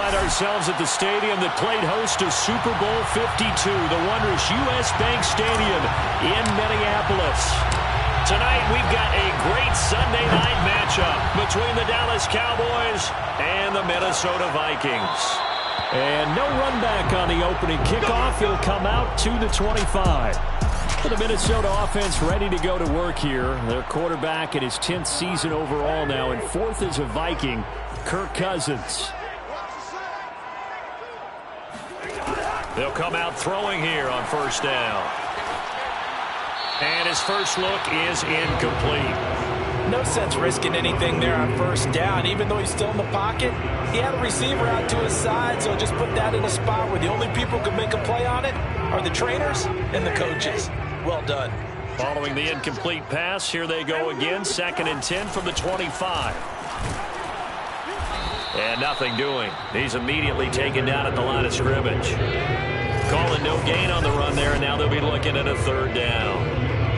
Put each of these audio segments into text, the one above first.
find ourselves at the stadium that played host to Super Bowl 52, the wondrous U.S. Bank Stadium in Minneapolis. Tonight, we've got a great Sunday night matchup between the Dallas Cowboys and the Minnesota Vikings. And no run back on the opening kickoff. It'll come out to the 25. The Minnesota offense ready to go to work here. Their quarterback in his 10th season overall now, and 4th as a Viking, Kirk Cousins. They'll come out throwing here on first down. And his first look is incomplete. No sense risking anything there on first down. Even though he's still in the pocket, he had a receiver out to his side, so just put that in a spot where the only people who can make a play on it are the trainers and the coaches. Well done. Following the incomplete pass, here they go again. 2nd and 10 from the 25. And nothing doing. He's immediately taken down at the line of scrimmage. Calling no gain on the run there, and now they'll be looking at a 3rd down.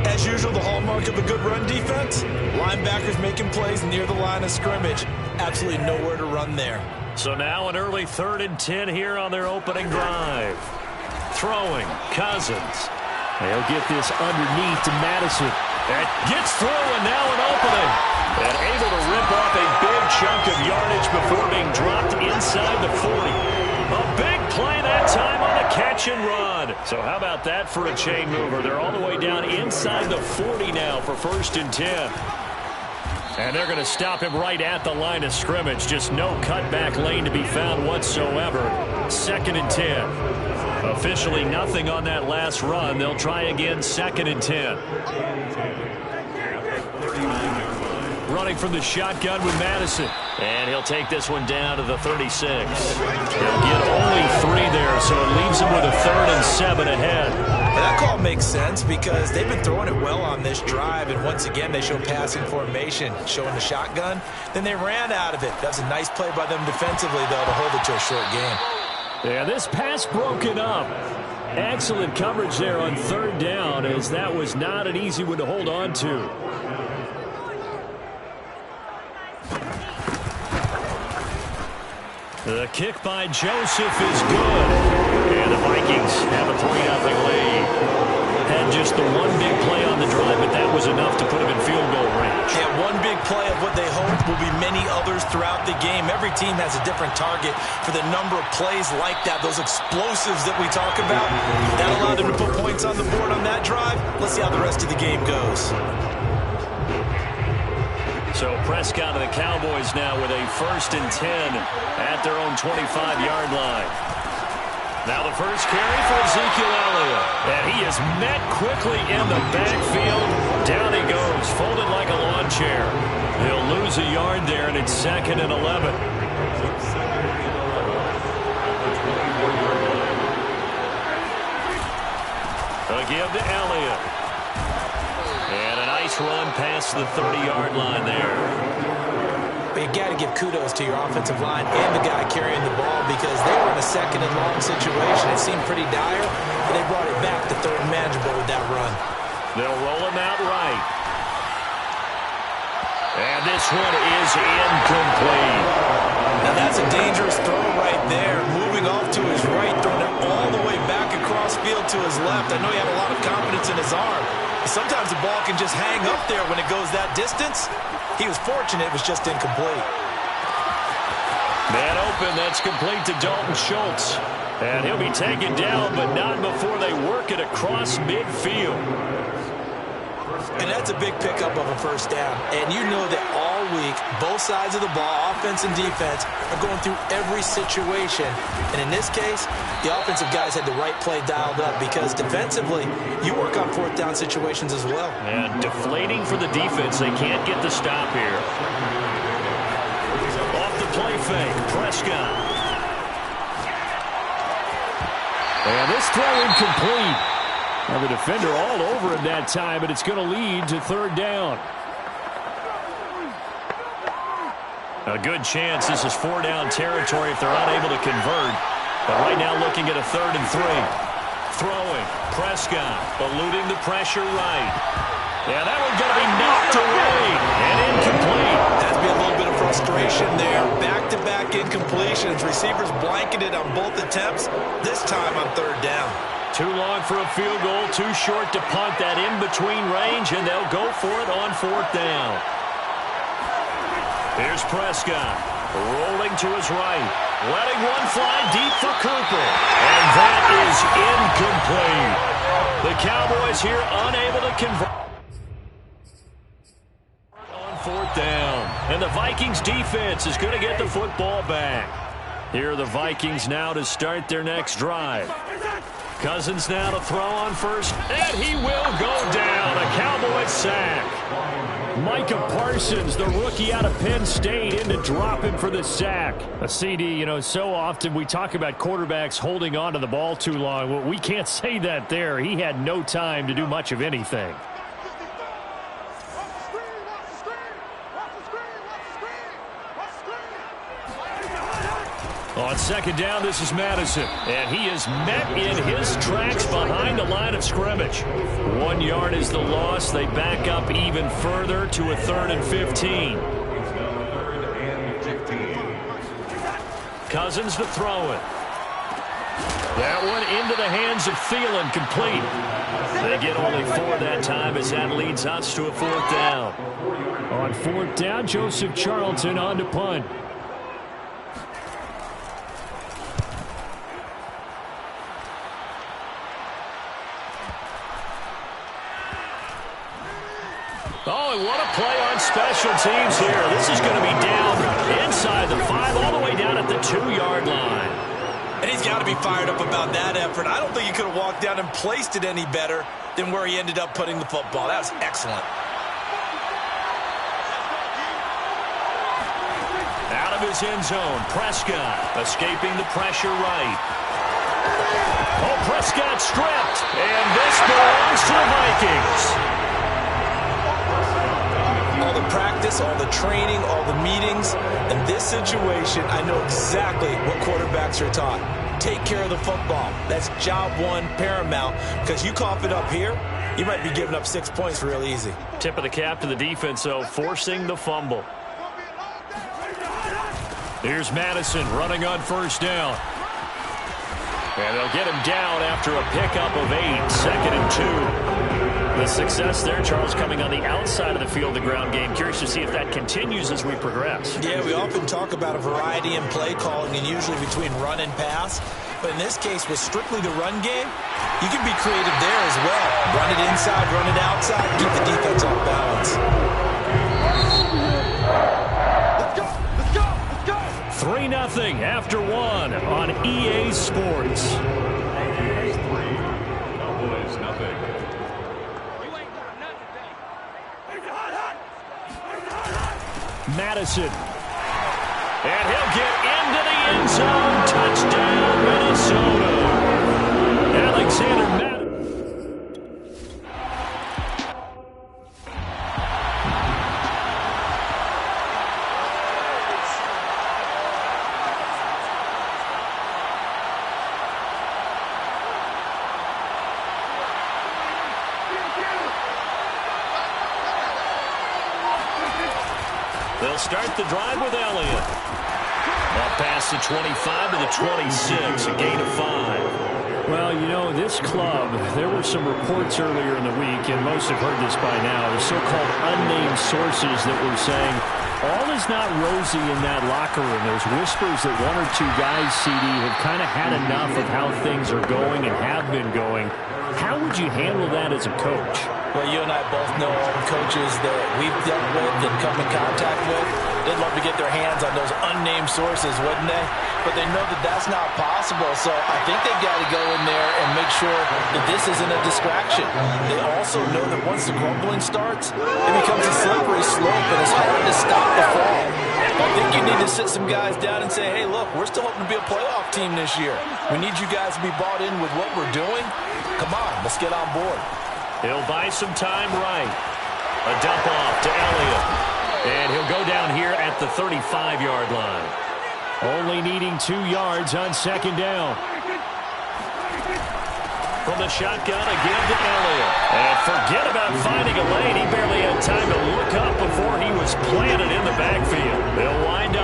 As usual, the hallmark of a good run defense, linebackers making plays near the line of scrimmage. Absolutely nowhere to run there. So now an early 3rd and 10 here on their opening drive. Throwing, Cousins. They'll get this underneath to Madison. That gets through, and now an opening. And able to rip off a big chunk of yardage before being dropped inside the 40. A big play that time on the catch and run. So how about that for a chain mover? They're all the way down inside the 40 now for 1st and 10. And they're going to stop him right at the line of scrimmage. Just no cutback lane to be found whatsoever. 2nd and 10. Officially nothing on that last run. They'll try again, 2nd and 10. Running from the shotgun with Madison. And he'll take this one down to the 36. He'll get only 3 there, so it leaves him with a 3rd and 7 ahead. And that call makes sense because they've been throwing it well on this drive, and once again they show passing formation, showing the shotgun. Then they ran out of it. That's a nice play by them defensively, though, to hold it to a short game. Yeah, this pass broken up. Excellent coverage there on 3rd down, as that was not an easy one to hold on to. The kick by Joseph is good. And the Vikings have a 3-0 lead. Had just the one big play on the drive, but that was enough to put him in field goal range. Yeah, one big play of what they hope will be many others throughout the game. Every team has a different target for the number of plays like that, those explosives that we talk about. That allowed them to put points on the board on that drive. Let's see how the rest of the game goes. So Prescott and the Cowboys now with a 1st and 10 at their own 25-yard line. Now the first carry for Ezekiel Elliott. And he is met quickly in the backfield. Down he goes, folded like a lawn chair. He'll lose a yard there, and it's 2nd and 11. A give to Elliott. And a nice run past the 30-yard line there. But you got to give kudos to your offensive line and the guy carrying the ball because they were in a 2nd and long situation. It seemed pretty dire, but they brought it back to 3rd and manageable with that run. They'll roll him out right. And this one is incomplete. Now that's a dangerous throw right there. Moving off to his right, throwing it all the way back across field to his left. I know he had a lot of confidence in his arm. Sometimes the ball can just hang up there when it goes that distance. He was fortunate it was just incomplete. Man open, that's complete to Dalton Schultz. And he'll be taken down, but not before they work it across midfield. And that's a big pickup of a 1st down. And you know that all week, both sides of the ball, offense and defense, are going through every situation. And in this case, the offensive guys had the right play dialed up because defensively, you work on 4th down situations as well. And deflating for the defense. They can't get the stop here. Off the play fake, Prescott. And this throw incomplete. Now the defender all over him that time, but it's going to lead to 3rd down. A good chance this is 4-down territory if they're unable to convert. But right now looking at a 3rd and 3. Throwing, Prescott, eluding the pressure right. Yeah, that one's going to be knocked away and incomplete. That's be a little bit of frustration separation there. Back-to-back incompletions. Receivers blanketed on both attempts, this time on third down. Too long for a field goal, too short to punt that in-between range, and they'll go for it on fourth down. Here's Prescott, rolling to his right, letting one fly deep for Cooper, and that is incomplete. The Cowboys here unable to convert on fourth down, and the Vikings defense is going to get the football back. Here are the Vikings now to start their next drive. Cousins now to throw on first, and he will go down. A Cowboys sack. Micah Parsons, the rookie out of Penn State, in to drop him for the sack. A CD, you know, so often we talk about quarterbacks holding on to the ball too long. Well, we can't say that there. He had no time to do much of anything. On second down, this is Madison, and he is met in his tracks behind the line of scrimmage. 1 yard is the loss. They back up even further to a 3rd and 15. Cousins to throw it. That one into the hands of Thielen, complete. They get only 4 that time as that leads us to a 4th down. On 4th down, Joseph Charlton on to punt. Oh, and what a play on special teams here. This is going to be down inside the 5, all the way down at the 2-yard line. And he's got to be fired up about that effort. I don't think he could have walked down and placed it any better than where he ended up putting the football. That was excellent. Out of his end zone, Prescott escaping the pressure right. Oh, Prescott stripped, and this belongs to the Vikings. All the practice, all the training, all the meetings. In this situation, I know exactly what quarterbacks are taught. Take care of the football. That's job one, paramount. Because you cough it up here, you might be giving up 6 points real easy. Tip of the cap to the defense, though, forcing the fumble. Here's Madison running on first down. And they'll get him down after a pickup of 8, 2nd and 2. The success there, Charles, coming on the outside of the field, the ground game. Curious to see if that continues as we progress. Yeah, we often talk about a variety in play calling and usually between run and pass. But in this case, with strictly the run game, you can be creative there as well. Run it inside, run it outside, keep the defense off balance. Let's go! 3-0 after 1 on EA Sports. Madison. And he'll get into the end zone. Touchdown, Minnesota. Alexander Madison. They'll start the drive with Elliott. Up past the 25 to the 26, a gain of 5. Well, you know, this club, there were some reports earlier in the week, and most have heard this by now, the so-called unnamed sources that were saying all is not rosy in that locker room. There's whispers that 1 or 2 guys, CD, have kind of had enough of how things are going and have been going. How would you handle that as a coach? Well, you and I both know all the coaches that we've dealt with and come in contact with. They'd love to get their hands on those unnamed sources, wouldn't they? But they know that that's not possible, so I think they've got to go in there and make sure that this isn't a distraction. They also know that once the grumbling starts, it becomes a slippery slope, and it's hard to stop the fall. I think you need to sit some guys down and say, hey, look, we're still hoping to be a playoff team this year. We need you guys to be bought in with what we're doing. Come on, let's get on board. He'll buy some time right. A dump off to Elliott. And he'll go down here at the 35-yard line. Only needing 2 yards on second down. From the shotgun again to Elliott. And forget about finding a lane. He barely had time to look up before he was planted in the backfield. They'll wind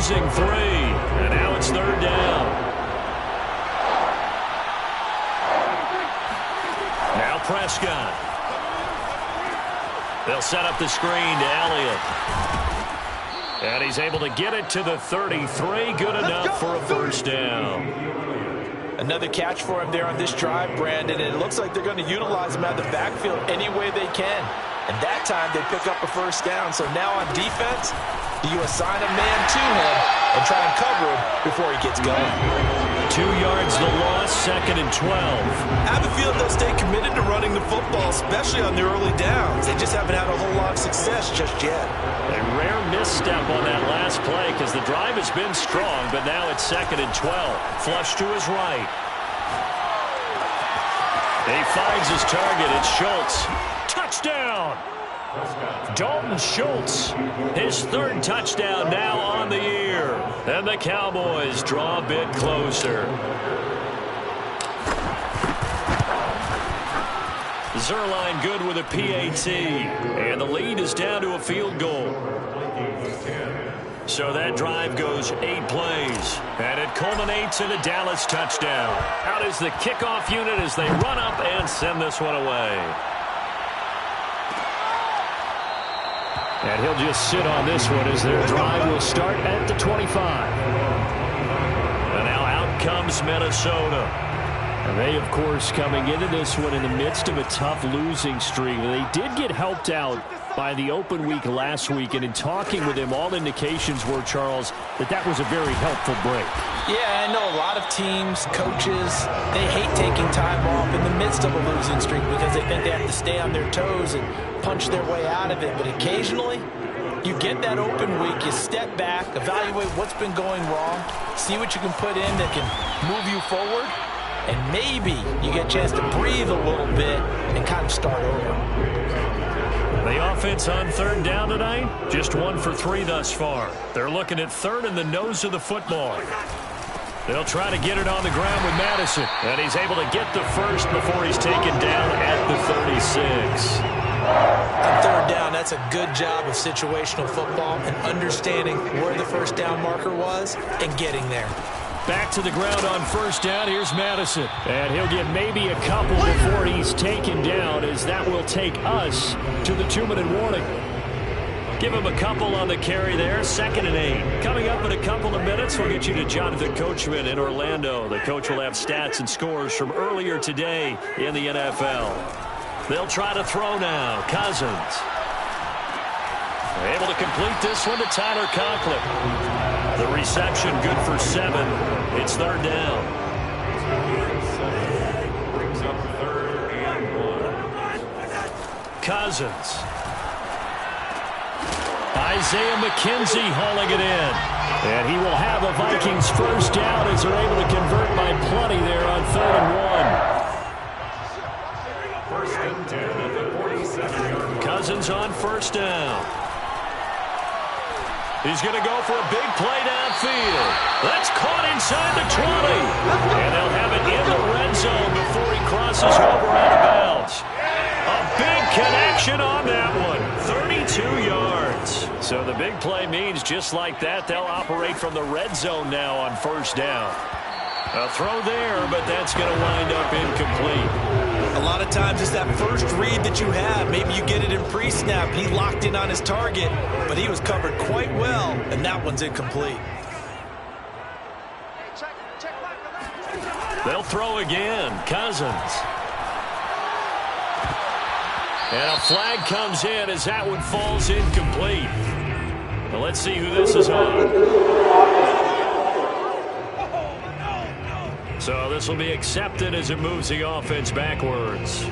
losing 3. And now it's 3rd down. Now Prescott. They'll set up the screen to Elliott. And he's able to get it to the 33. Good enough for a first down. Another catch for him there on this drive, Brandon, and it looks like they're going to utilize him out of the backfield any way they can. And that time they pick up a first down. So now on defense, do you assign a man to him and try and cover him before he gets going? 2 yards the loss, 2nd and 12. I have a feeling they'll stay committed to running the football, especially on the early downs. They just haven't had a whole lot of success just yet. A rare misstep on that last play because the drive has been strong, but now it's 2nd and 12. Flush to his right. He finds his target. It's Schultz. Touchdown! Dalton Schultz, his 3rd touchdown now on the year. And the Cowboys draw a bit closer. Zerline good with a PAT. And the lead is down to a field goal. So that drive goes 8 plays. And it culminates in a Dallas touchdown. Out is the kickoff unit as they run up and send this one away. And he'll just sit on this one as their drive will start at the 25. And now out comes Minnesota. And they, of course, coming into this one in the midst of a tough losing streak. They did get helped out by the open week last week. And in talking with him, all indications were, Charles, that was a very helpful break. Yeah, I know a lot of teams, coaches, they hate taking time off in the midst of a losing streak because they think they have to stay on their toes and punch their way out of it. But occasionally, you get that open week, you step back, evaluate what's been going wrong, see what you can put in that can move you forward, and maybe you get a chance to breathe a little bit and kind of start over. The offense on 3rd down tonight, just 1 for 3 thus far. They're looking at 3rd in the nose of the football. They'll try to get it on the ground with Madison. And he's able to get the first before he's taken down at the 36. On 3rd down, that's a good job of situational football and understanding where the first down marker was and getting there. Back to the ground on 1st down. Here's Madison. And he'll get maybe a couple before he's taken down, as that will take us to the 2-minute warning. Give him a couple on the carry there. 2nd and 8. Coming up in a couple of minutes, we'll get you to Jonathan Coachman in Orlando. The coach will have stats and scores from earlier today in the NFL. They'll try to throw now. Cousins. Able to complete this one to Tyler Conklin. The reception good for 7. It's 3rd down. Brings up 3rd and 1. Cousins. Isaiah McKenzie hauling it in. And he will have a Vikings first down as they're able to convert by plenty there on 3rd and 1. 1st and 10 at the 47. Cousins on 1st down. He's going to go for a big play downfield. That's caught inside the 20. And they'll have it in the red zone before he crosses over out of bounds. A big connection on that one. 32 yards. So the big play means just like that, they'll operate from the red zone now on 1st down. A throw there, but that's going to wind up incomplete. A lot of times it's that first read that you have. Maybe you get it in pre-snap. He locked in on his target, but he was covered quite well, and that one's incomplete. They'll throw again. Cousins. And a flag comes in as that one falls incomplete. Well, let's see who this is on. So this will be accepted as it moves the offense backwards.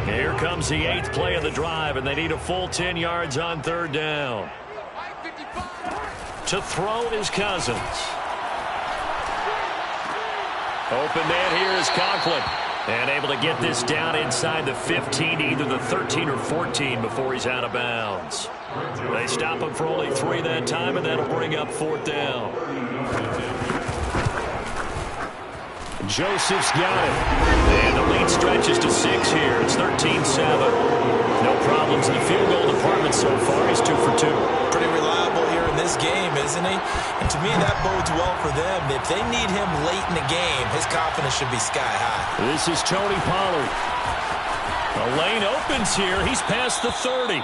Here comes the 8th play of the drive, and they need a full 10 yards on 3rd down. To throw is Cousins. Open man here is Conklin. And able to get this down inside the 15, either the 13 or 14 before he's out of bounds. They stop him for only 3 that time, and that'll bring up 4th down. Joseph's got it. And the lead stretches to 6 here. It's 13-7. No problem Jones in the field goal department so far. He's 2 for 2. Pretty reliable here in this game, isn't he? And to me, that bodes well for them. If they need him late in the game, his confidence should be sky high. This is Tony Pollard. The lane opens here. He's past the 30.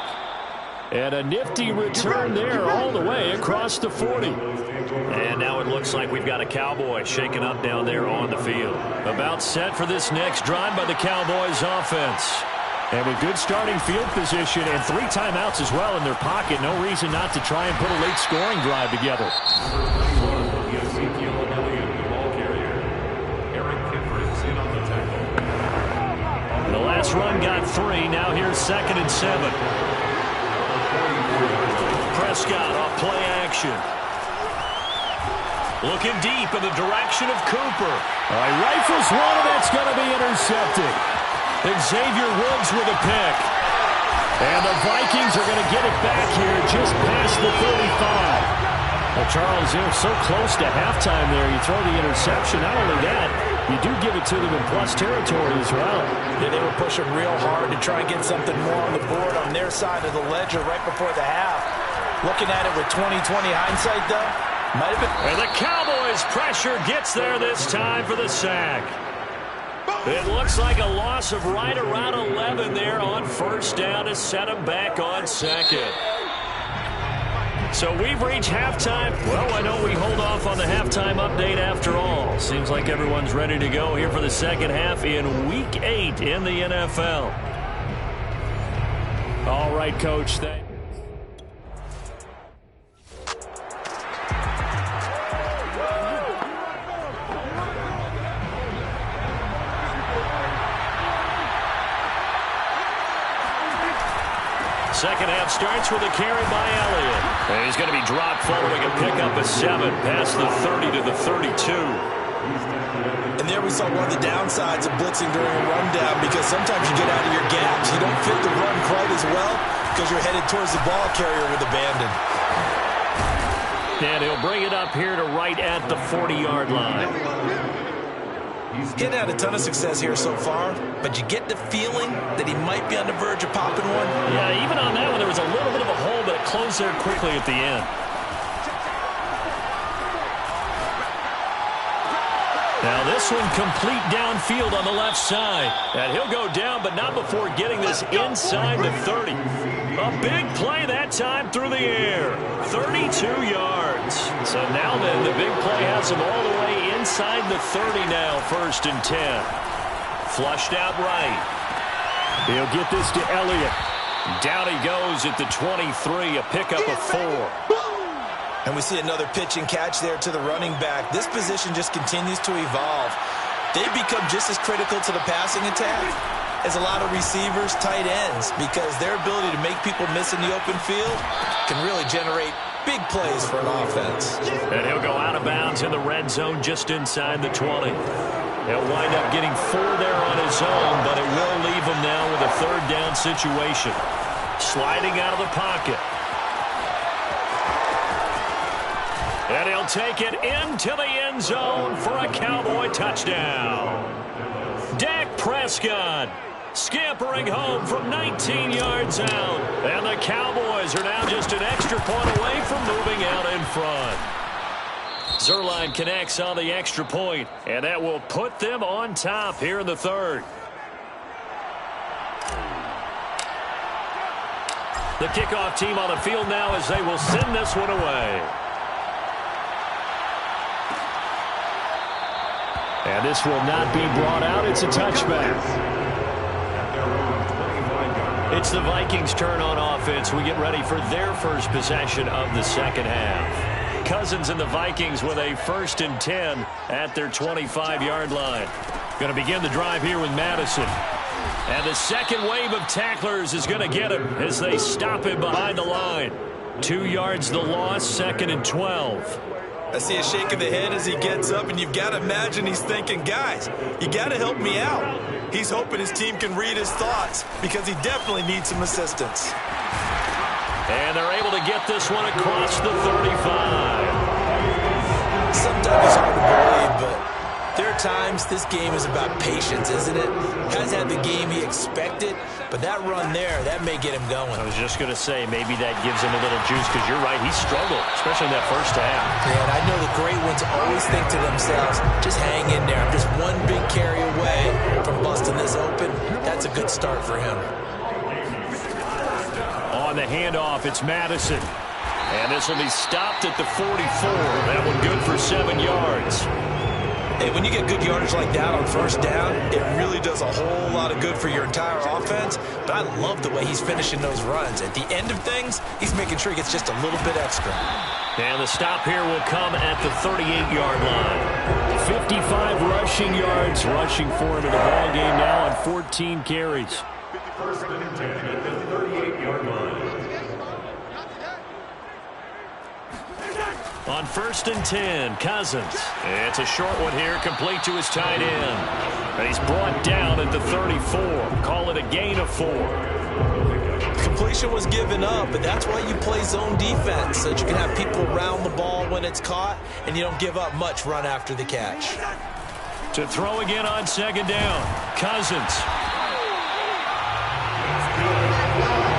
And a nifty return there all the way across the 40. And now it looks like we've got a Cowboy shaking up down there on the field. About set for this next drive by the Cowboys offense. And with good starting field position and 3 timeouts as well in their pocket, no reason not to try and put a late scoring drive together. The last run got 3. Now here's 2nd and 7. Prescott off play action. Looking deep in the direction of Cooper. Rifles one, and that's going to be intercepted. Xavier Woods with a pick. And the Vikings are going to get it back here just past the 35. Well, Charles, they're so close to halftime there. You throw the interception. Not only that, you do give it to them in plus territory as well. Yeah, they were pushing real hard to try and get something more on the board on their side of the ledger right before the half. Looking at it with 20/20 hindsight, though, might have been. And the Cowboys' pressure gets there this time for the sack. It looks like a loss of right around 11 there on first down to set them back on second. So we've reached halftime. Well, I know we hold off on the halftime update after all. Seems like everyone's ready to go here for the second half in Week 8 in the NFL. All right, Coach. Second half starts with a carry by Elliott. And he's going to be dropped following a pickup of 7 past the 30 to the 32. And there we saw one of the downsides of blitzing during a rundown, because sometimes you get out of your gaps. You don't fit the run quite as well because you're headed towards the ball carrier with abandon. And he'll bring it up here to right at the 40-yard line. He's had a ton of success here so far, but you get the feeling that he might be on the verge of popping one. Yeah, even on that one, there was a little bit of a hole, but it closed there quickly at the end. Now this one complete downfield on the left side. And he'll go down, but not before getting this inside the 30. A big play that time through the air. 32 yards. So now then, the big play has him all the way inside the 30 now, 1st and 10. Flushed out right. He'll get this to Elliott. Down he goes at the 23, a pickup of 4. And we see another pitch and catch there to the running back. This position just continues to evolve. They become just as critical to the passing attack as a lot of receivers, tight ends, because their ability to make people miss in the open field can really generate big plays for an offense. And he'll go out of bounds in the red zone just inside the 20. He'll wind up getting 4 there on his own, but it will leave him now with a 3rd down situation. Sliding out of the pocket. And he'll take it into the end zone for a Cowboy touchdown. Dak Prescott scampering home from 19 yards out. And the Cowboys are now just an extra point away from moving out in front. Zuerlein connects on the extra point, and that will put them on top here in the 3rd. The kickoff team on the field now as they will send this one away. And this will not be brought out. It's a touchback. It's the Vikings' turn on offense. We get ready for their first possession of the second half. Cousins and the Vikings with a 1st and 10 at their 25-yard line. Going to begin the drive here with Madison. And the second wave of tacklers is going to get him as they stop him behind the line. 2 yards the loss, 2nd and 12. I see a shake of the head as he gets up, and you've got to imagine he's thinking, guys, you got to help me out. He's hoping his team can read his thoughts because he definitely needs some assistance. And they're able to get this one across the 35. Sometimes it's hard to believe, but there are other times, this game is about patience, isn't it? Has had the game he expected, but that run there, that may get him going. I was just going to say, maybe that gives him a little juice, because you're right, he struggled, especially in that first half. Man, I know the great ones always think to themselves, just hang in there. I'm just one big carry away from busting this open. That's a good start for him. On the handoff, it's Madison. And this will be stopped at the 44. That one good for 7 yards. Hey, when you get good yardage like that on first down, it really does a whole lot of good for your entire offense. But I love the way he's finishing those runs. At the end of things, he's making sure he gets just a little bit extra. And the stop here will come at the 38-yard line. 55 rushing yards rushing for him in the ball game now on 14 carries. 51st and 10 at the 38-yard line. On 1st and 10, Cousins. It's a short one here, complete to his tight end. And he's brought down at the 34. Call it a gain of 4. Completion was given up, but that's why you play zone defense, so that you can have people around the ball when it's caught, and you don't give up much run after the catch. To throw again on 2nd down, Cousins.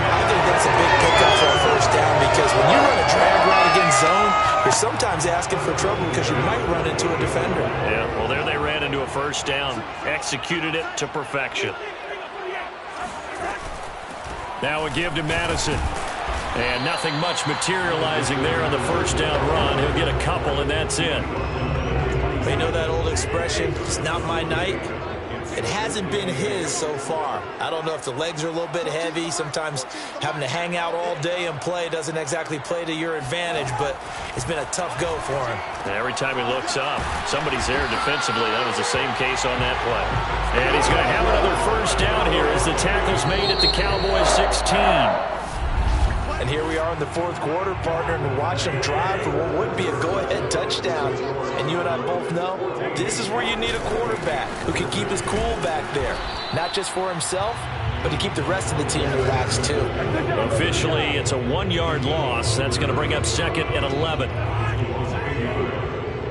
I think that's a big pickup for a first down, because when you run a drag route against zone, you're sometimes asking for trouble because you might run into a defender. Yeah, well, there they ran into a first down. Executed it to perfection. Now a give to Madison. And nothing much materializing there on the first down run. He'll get a couple, and that's it. They know that old expression, it's not my night. It hasn't been his so far. I don't know if the legs are a little bit heavy. Sometimes having to hang out all day and play doesn't exactly play to your advantage, but it's been a tough go for him. Every time he looks up, somebody's there defensively. That was the same case on that play. And he's going to have another first down here as the tackle's made at the Cowboys 16. And here we are in the fourth quarter, partner, and watch them drive for what would be a go-ahead touchdown. And you and I both know this is where you need a quarterback who can keep his cool back there. Not just for himself, but to keep the rest of the team relaxed too. Officially, it's a 1-yard loss. That's going to bring up 2nd and 11.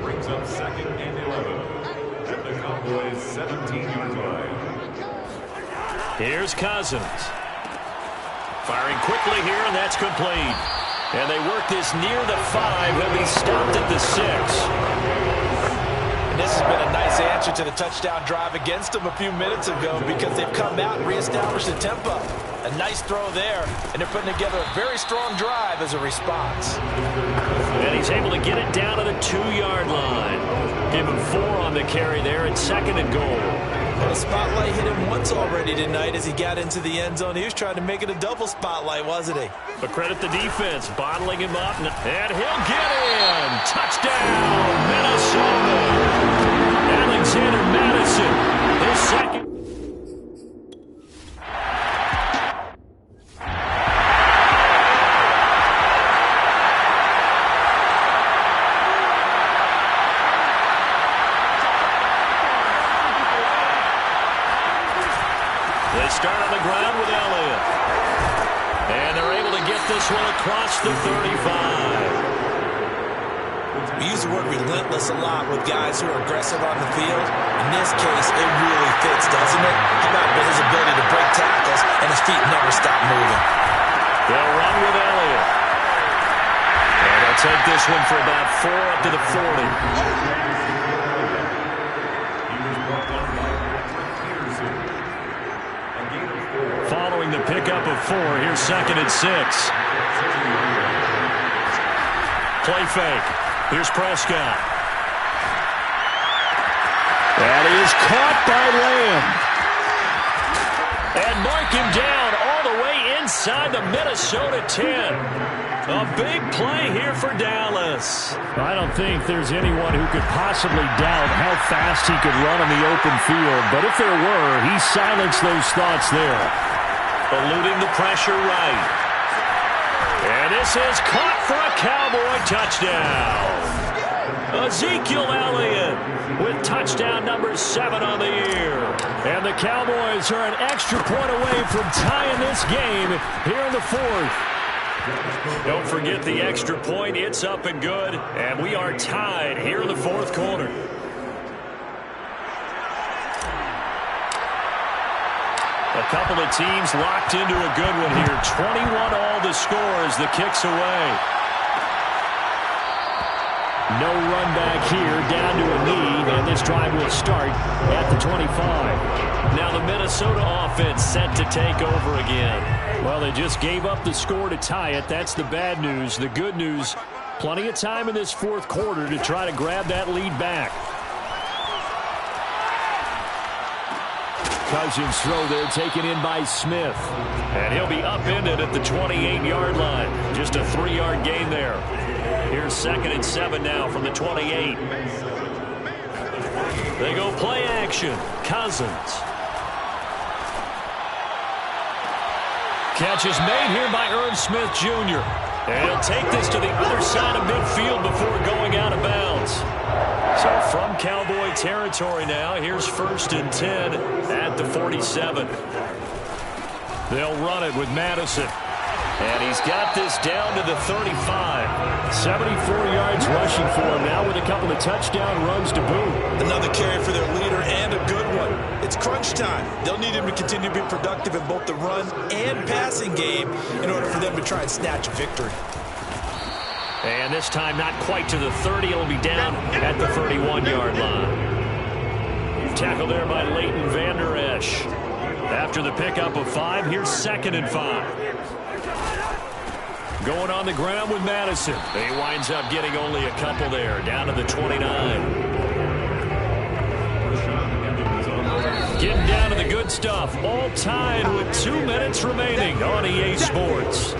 Brings up 2nd and 11 at the Cowboys 17-yard line. Here's Cousins. Firing quickly here, and that's complete. And they work this near the 5. He'll be stopped at the 6. And this has been a nice answer to the touchdown drive against them a few minutes ago, because they've come out and reestablished the tempo. A nice throw there, and they're putting together a very strong drive as a response. And he's able to get it down to the 2-yard line. Give him 4 on the carry there at 2nd and goal. Well, the spotlight hit him once already tonight as he got into the end zone. He was trying to make it a double spotlight, wasn't he? But credit the defense, bottling him up, and he'll get in. Touchdown, Minnesota. Alexander Madison, his second. They start on the ground with Elliott. And they're able to get this one across the 35. We use the word relentless a lot with guys who are aggressive on the field. In this case, it really fits, doesn't it? How about his ability to break tackles and his feet never stop moving? They'll run with Elliott. And they'll take this one for about 4 up to the 40. Following the pickup of 4, here's 2nd and 6. Play fake. Here's Prescott. And he is caught by Lamb. And mark him down all the way inside the Minnesota 10. A big play here for Dallas. I don't think there's anyone who could possibly doubt how fast he could run on the open field. But if there were, he silenced those thoughts there. Eluding the pressure right. And this is caught for a Cowboy touchdown. Ezekiel Elliott with touchdown number 7 on the year. And the Cowboys are an extra point away from tying this game here in the 4th. Don't forget the extra point. It's up and good. And we are tied here in the 4th quarter. A couple of teams locked into a good one here. 21 all the score as the kick's away. No run back here, down to a knee, and this drive will start at the 25. Now the Minnesota offense set to take over again. Well, they just gave up the score to tie it. That's the bad news. The good news, plenty of time in this fourth quarter to try to grab that lead back. Cousins throw there, taken in by Smith. And he'll be upended at the 28-yard line. Just a 3-yard gain there. Here's 2nd and 7 now from the 28. They go play action. Cousins. Catch is made here by Irv Smith Jr. And he'll take this to the other side of midfield before going out of bounds. So from Cowboy territory now, here's 1st and 10 at the 47. They'll run it with Madison. And he's got this down to the 35. 74 yards rushing for him now with a couple of touchdown runs to boot. Another carry for their leader and a good one. It's crunch time. They'll need him to continue to be productive in both the run and passing game in order for them to try and snatch a victory. And this time not quite to the 30. It'll be down at the 31-yard line. Tackled there by Leighton Vander Esch. After the pickup of 5, here's 2nd and 5. Going on the ground with Madison. He winds up getting only a couple there, down to the 29. Getting down to the good stuff. All tied with 2 minutes remaining on EA Sports.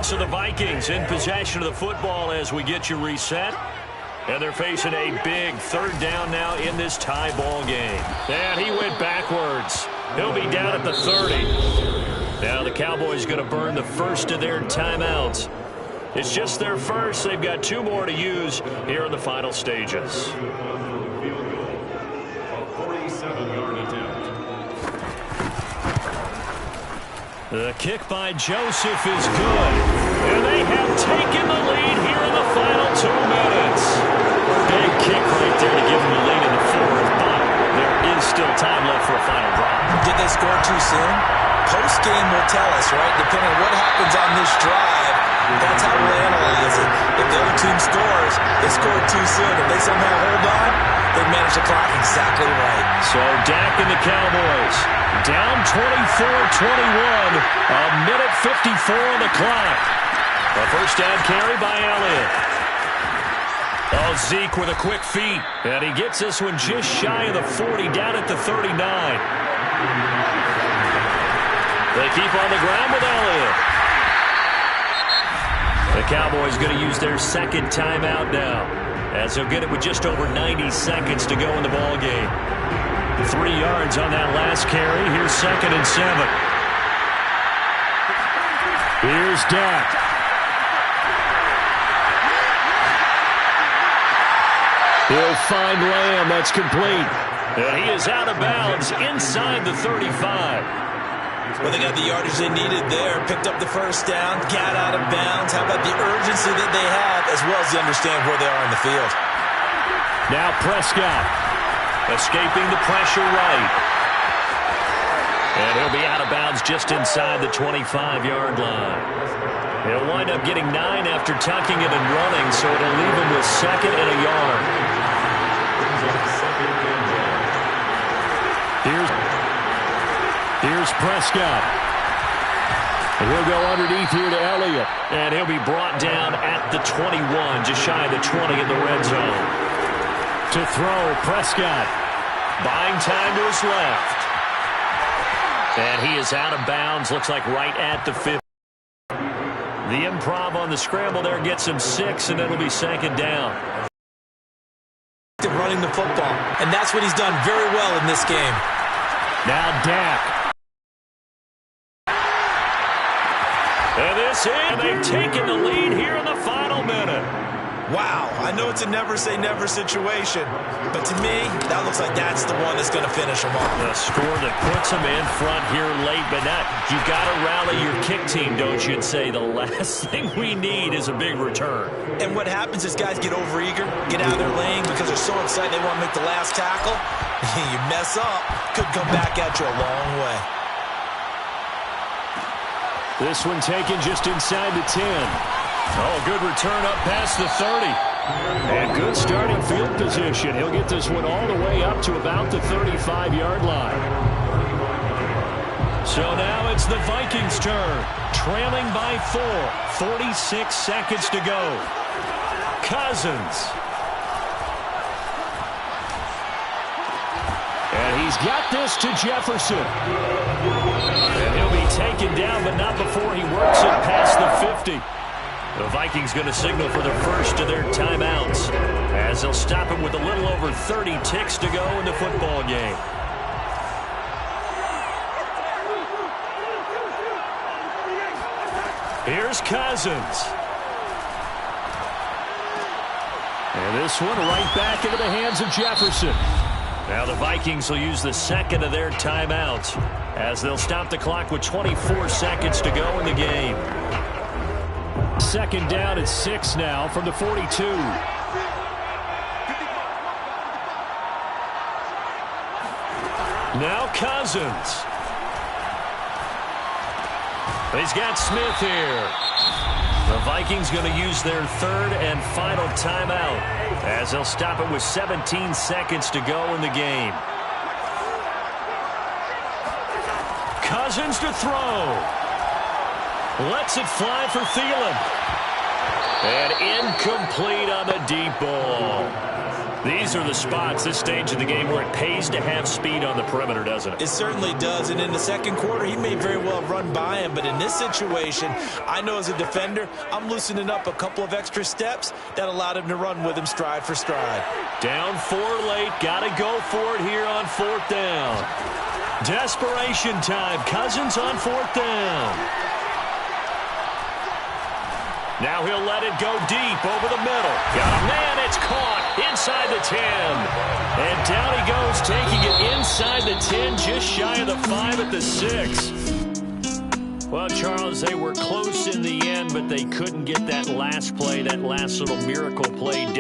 So the Vikings in possession of the football as we get you reset. And they're facing a big 3rd down now in this tie ball game. And he went backwards. He'll be down at the 30. Now the Cowboys going to burn the first of their timeouts. It's just their first. They've got 2 more to use here in the final stages. 47-yard attempt. The kick by Joseph is good. And they have taken the lead here in the final 2 minutes. Big kick right there to give them the lead in the 4th, but there is still time left for a final drive. Did they score too soon? Post-game will tell us, right? Depending on what happens on this drive, that's how we'll analyze it. If the other team scores, they scored too soon. If they somehow hold on, they manage the clock exactly right. So Dak and the Cowboys down 24-21, a minute 54 on the clock. A first down carry by Elliott. Oh, Zeke with a quick feet. And he gets this one just shy of the 40, down at the 39. They keep on the ground with Elliott. The Cowboys going to use their 2nd timeout now, as they'll get it with just over 90 seconds to go in the ball game. 3 yards on that last carry. Here's 2nd and 7. Here's Dak. He'll find Lamb. That's complete. And he is out of bounds inside the 35. Well, they got the yardage they needed there, picked up the first down, got out of bounds. How about the urgency that they have, as well as they understand where they are in the field? Now Prescott escaping the pressure right. And he'll be out of bounds just inside the 25-yard line. He'll wind up getting 9 after tucking it and running, so it'll leave him with 2nd and a yard. Here's Prescott. And he'll go underneath here to Elliott. And he'll be brought down at the 21, just shy of the 20 in the red zone. To throw, Prescott. Buying time to his left. And he is out of bounds, looks like right at the 50. The improv on the scramble there gets him 6, and it'll be 2nd down. Running the football, and that's what he's done very well in this game. Now Dak. And this is, and they've taken the lead here in the final minute. Wow, I know it's a never-say-never situation, but to me, that looks like that's the one that's going to finish them off. The score that puts them in front here late, but not. You got to rally your kick team, don't you, and say the last thing we need is a big return. And what happens is guys get overeager, get out of their lane because they're so excited they want to make the last tackle. You mess up, could come back at you a long way. This one taken just inside the 10. Oh, good return up past the 30. And good starting field position. He'll get this one all the way up to about the 35-yard line. So now it's the Vikings' turn. Trailing by 4. 46 seconds to go. Cousins. And he's got this to Jefferson. And he'll be taken down, but not before he works it past the 50. The Vikings going to signal for the first of their timeouts as they'll stop it with a little over 30 ticks to go in the football game. Here's Cousins. And this one right back into the hands of Jefferson. Now the Vikings will use the second of their timeouts as they'll stop the clock with 24 seconds to go in the game. Second down at 6 now from the 42. Now Cousins. He's got Smith here. The Vikings going to use their third and final timeout as they'll stop it with 17 seconds to go in the game. Cousins to throw. Lets it fly for Thielen. And incomplete on the deep ball. These are the spots, this stage of the game, where it pays to have speed on the perimeter, doesn't it? It certainly does, and in the second quarter, he may very well run by him, but in this situation, I know as a defender, I'm loosening up a couple of extra steps that allowed him to run with him stride for stride. Down 4 late, got to go for it here on 4th down. Desperation time, Cousins on 4th down. Now he'll let it go deep over the middle. Got a man, it's caught inside the 10. And down he goes, taking it inside the 10, just shy of the 5 at the 6. Well, Charles, they were close in the end, but they couldn't get that last play, that last little miracle play done.